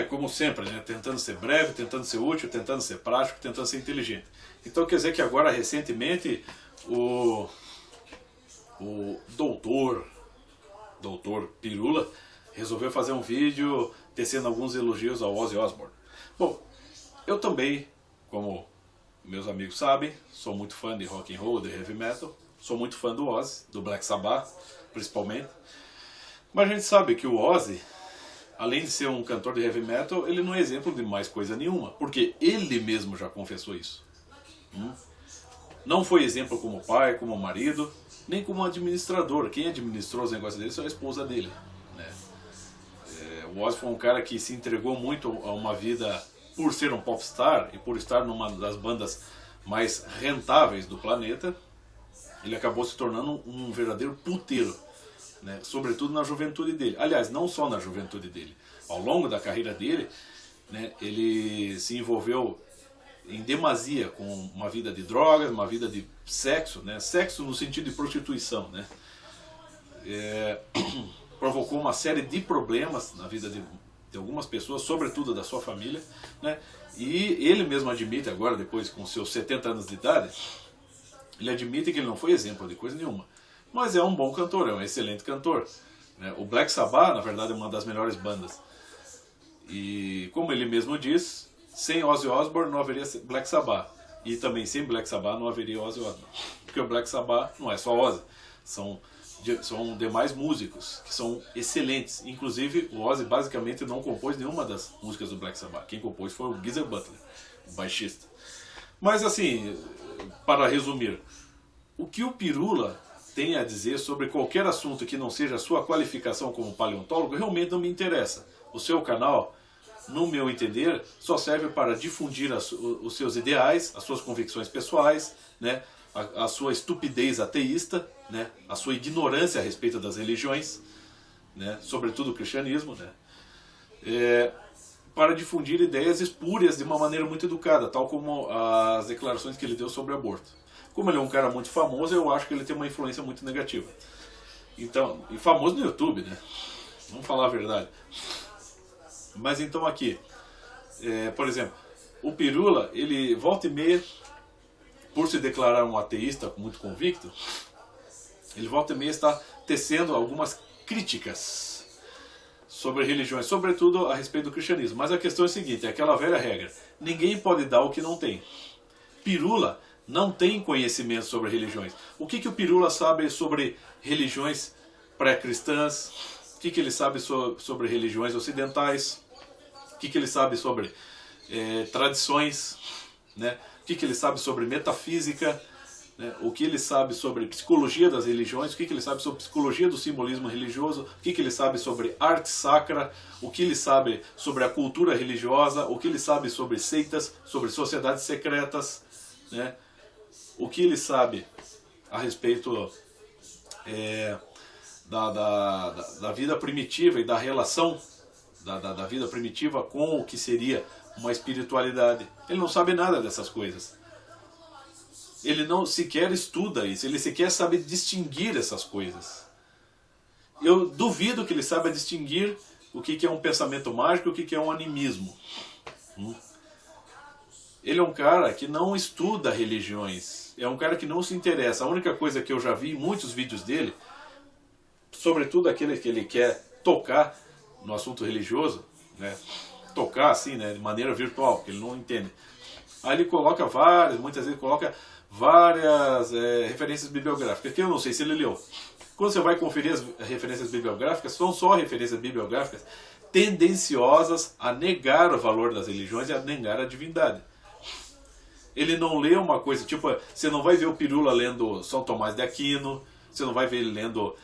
como sempre, né? Tentando ser breve, tentando ser útil, tentando ser prático, tentando ser inteligente. Então quer dizer que agora, recentemente, o doutor Pirula resolveu fazer um vídeo tecendo alguns elogios ao Ozzy Osbourne. Bom, eu também, como meus amigos sabem, sou muito fã de rock and roll, de heavy metal, sou muito fã do Ozzy, do Black Sabbath, principalmente. Mas a gente sabe que o Ozzy, além de ser um cantor de heavy metal, ele não é exemplo de mais coisa nenhuma, porque ele mesmo já confessou isso. Não foi exemplo como pai, como marido, nem como administrador. Quem administrou os negócios dele foi a esposa dele, né? O Ozzy foi um cara que se entregou muito a uma vida, por ser um popstar e por estar numa das bandas mais rentáveis do planeta, ele acabou se tornando um verdadeiro puteiro, né? Sobretudo na juventude dele. Aliás, não só na juventude dele. Ao longo da carreira dele, né, ele se envolveu em demasia com uma vida de drogas, uma vida de sexo, né? Sexo no sentido de prostituição, né? Provocou uma série de problemas na vida de algumas pessoas, sobretudo da sua família, né? E ele mesmo admite agora, depois com seus 70 anos de idade, ele admite que ele não foi exemplo de coisa nenhuma, mas é um bom cantor, é um excelente cantor, né? O Black Sabbath, na verdade, é uma das melhores bandas. E como ele mesmo diz, sem Ozzy Osbourne não haveria Black Sabbath. E também sem Black Sabbath não haveria Ozzy Osbourne. Porque o Black Sabbath não é só Ozzy, são demais músicos que são excelentes. Inclusive o Ozzy basicamente não compôs nenhuma das músicas do Black Sabbath. Quem compôs foi o Geezer Butler, o baixista. Mas assim, para resumir, o que o Pirula tem a dizer sobre qualquer assunto que não seja a sua qualificação como paleontólogo realmente não me interessa. O seu canal, no meu entender, só serve para difundir os seus ideais, as suas convicções pessoais, né, a sua estupidez ateísta, né, a sua ignorância a respeito das religiões, né, sobretudo o cristianismo, né, para difundir ideias espúrias de uma maneira muito educada, tal como as declarações que ele deu sobre aborto. Como ele é um cara muito famoso, eu acho que ele tem uma influência muito negativa. Então, e famoso no YouTube, né? Vamos falar a verdade. Mas então aqui, por exemplo, o Pirula, ele volta e meia, por se declarar um ateísta muito convicto, ele volta e meia está tecendo algumas críticas sobre religiões, sobretudo a respeito do cristianismo. Mas a questão é a seguinte, é aquela velha regra, ninguém pode dar o que não tem. Pirula não tem conhecimento sobre religiões. O que o Pirula sabe sobre religiões pré-cristãs? O que ele sabe sobre religiões ocidentais? O que ele sabe sobre tradições? Né? O que ele sabe sobre metafísica? Né? O que ele sabe sobre psicologia das religiões? O que ele sabe sobre psicologia do simbolismo religioso? O que ele sabe sobre arte sacra? O que ele sabe sobre a cultura religiosa? O que ele sabe sobre seitas? Sobre sociedades secretas? Né? O que ele sabe a respeito da vida primitiva e da relação da vida primitiva com o que seria uma espiritualidade. Ele não sabe nada dessas coisas. Ele não sequer estuda isso, ele sequer sabe distinguir essas coisas. Eu duvido que ele saiba distinguir o que é um pensamento mágico e o que é um animismo. Ele é um cara que não estuda religiões, é um cara que não se interessa. A única coisa que eu já vi em muitos vídeos dele, sobretudo aquele que ele quer tocar no assunto religioso, né? Tocar assim, né, de maneira virtual, porque ele não entende. Aí ele coloca muitas vezes coloca várias referências bibliográficas, que eu não sei se ele leu. Quando você vai conferir as referências bibliográficas, são só referências bibliográficas tendenciosas a negar o valor das religiões e a negar a divindade. Ele não lê uma coisa, tipo, você não vai ver o Pirula lendo São Tomás de Aquino, você não vai ver ele lendo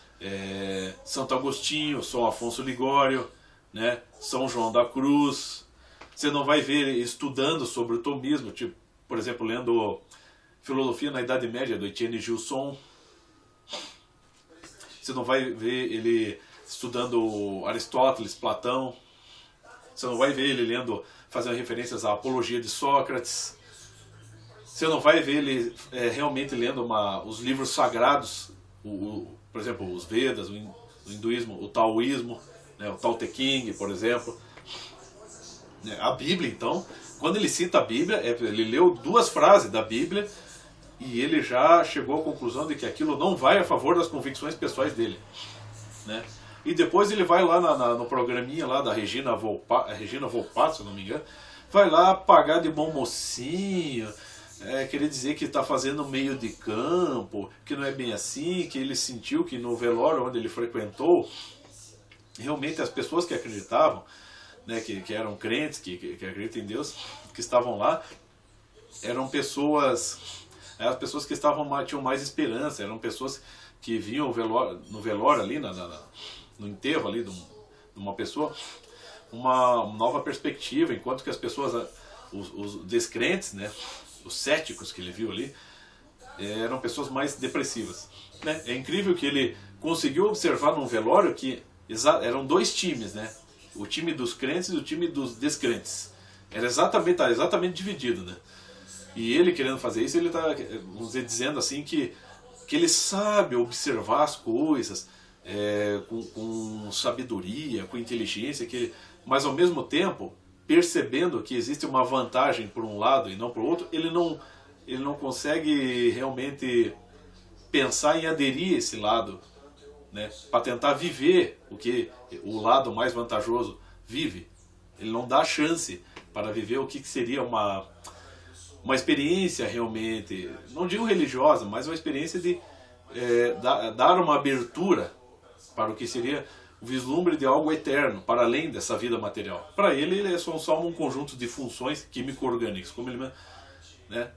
Santo Agostinho, São Afonso Ligório, né, São João da Cruz. Você não vai ver ele estudando sobre o tomismo, tipo, por exemplo, lendo Filosofia na Idade Média, do Etienne Gilson. Você não vai ver ele estudando Aristóteles, Platão. Você não vai ver ele fazendo referências à Apologia de Sócrates. Você não vai ver ele realmente lendo os livros sagrados, por exemplo, os Vedas, o hinduísmo, o taoísmo, né, o Tao Te Ching, por exemplo. A Bíblia, então, quando ele cita a Bíblia, ele leu 2 frases da Bíblia e ele já chegou à conclusão de que aquilo não vai a favor das convicções pessoais dele, né? E depois ele vai lá no programinha lá da Regina Volpato, se eu não me engano, vai lá pagar de bom mocinho, querer dizer que está fazendo meio de campo, que não é bem assim, que ele sentiu que no velório onde ele frequentou, realmente as pessoas que acreditavam, né, que eram crentes, que acreditam em Deus, que estavam lá, eram pessoas que tinham mais esperança, eram pessoas que viam no velório ali, no enterro ali de uma pessoa, uma nova perspectiva, enquanto que as pessoas, os descrentes, né, os céticos que ele viu ali, eram pessoas mais depressivas, né? É incrível que ele conseguiu observar num velório que eram 2 times, né? O time dos crentes e o time dos descrentes. Tá exatamente dividido, né? E ele querendo fazer isso, ele está, vamos dizer, dizendo assim que ele sabe observar as coisas com sabedoria, com inteligência, mas ao mesmo tempo, percebendo que existe uma vantagem por um lado e não por outro, ele não consegue realmente pensar em aderir a esse lado, né, para tentar viver o que o lado mais vantajoso vive. Ele não dá chance para viver o que seria uma experiência realmente, não digo religiosa, mas uma experiência de dar uma abertura para o que seria o vislumbre de algo eterno, para além dessa vida material. Para ele é só um conjunto de funções químico-orgânicas, como ele, né?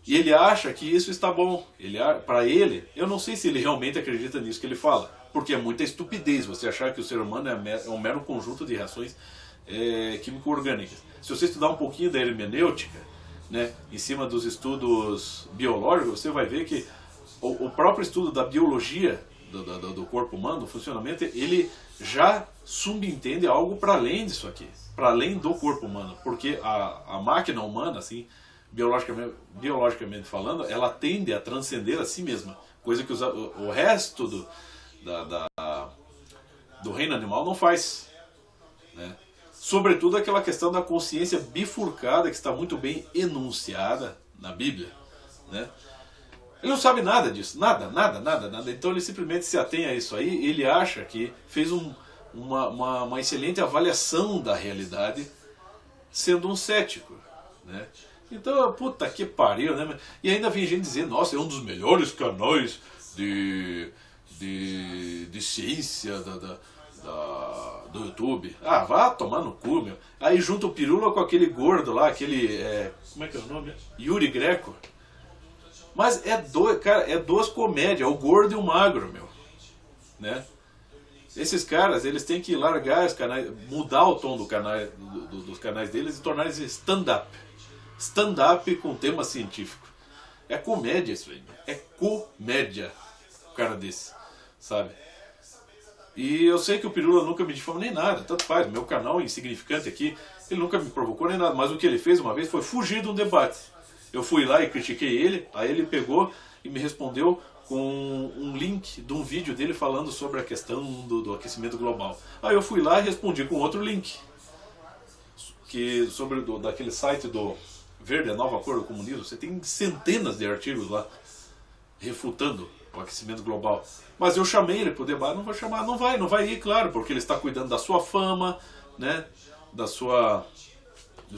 E ele acha que isso está bom. Para ele, eu não sei se ele realmente acredita nisso que ele fala, porque é muita estupidez você achar que o ser humano é um mero conjunto de reações químico-orgânicas. Se você estudar um pouquinho da hermenêutica, né, em cima dos estudos biológicos, você vai ver que o próprio estudo da biologia do corpo humano, do funcionamento, ele já subentende algo para além disso aqui, para além do corpo humano, porque a máquina humana, assim, biologicamente falando, ela tende a transcender a si mesma, coisa que o resto do reino animal não faz, né? Sobretudo aquela questão da consciência bifurcada, que está muito bem enunciada na Bíblia, né? Ele não sabe nada disso, nada. Então ele simplesmente se atém a isso aí. Ele acha que fez uma excelente avaliação da realidade, sendo um cético, né? Então, puta que pariu, né? E ainda vem gente dizer, nossa, é um dos melhores canais de ciência do YouTube. Ah, vá tomar no cu, meu. Aí junta o Pirula com aquele gordo lá, como é que é o nome? Yuri Greco. Mas é 2 comédias, o gordo e o magro, meu, né? Esses caras, eles têm que largar os canais, mudar o tom dos canais deles e tornar eles stand-up. Stand-up com tema científico. É comédia isso aí, é comédia, o cara desse, sabe? E eu sei que o Pirula nunca me difamou nem nada, tanto faz, meu canal insignificante aqui, ele nunca me provocou nem nada, mas o que ele fez uma vez foi fugir de um debate. Eu fui lá e critiquei ele, aí ele pegou e me respondeu com um link de um vídeo dele falando sobre a questão do aquecimento global. Aí eu fui lá e respondi com outro link, daquele site do Verde, a Nova Cor do Comunismo. Você tem centenas de artigos lá refutando o aquecimento global. Mas eu chamei ele para o debate, não vou chamar, não vai ir, claro, porque ele está cuidando da sua fama, né, do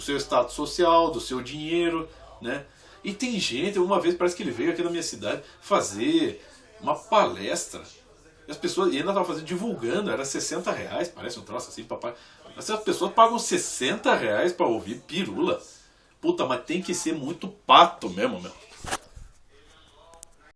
seu status social, do seu dinheiro, né? E tem gente, uma vez parece que ele veio aqui na minha cidade fazer uma palestra, e as pessoas, e ainda estava fazendo, divulgando, era R$60, parece um troço assim, papai. Mas as pessoas pagam R$60 para ouvir Pirula. Puta, mas tem que ser muito pato mesmo, meu.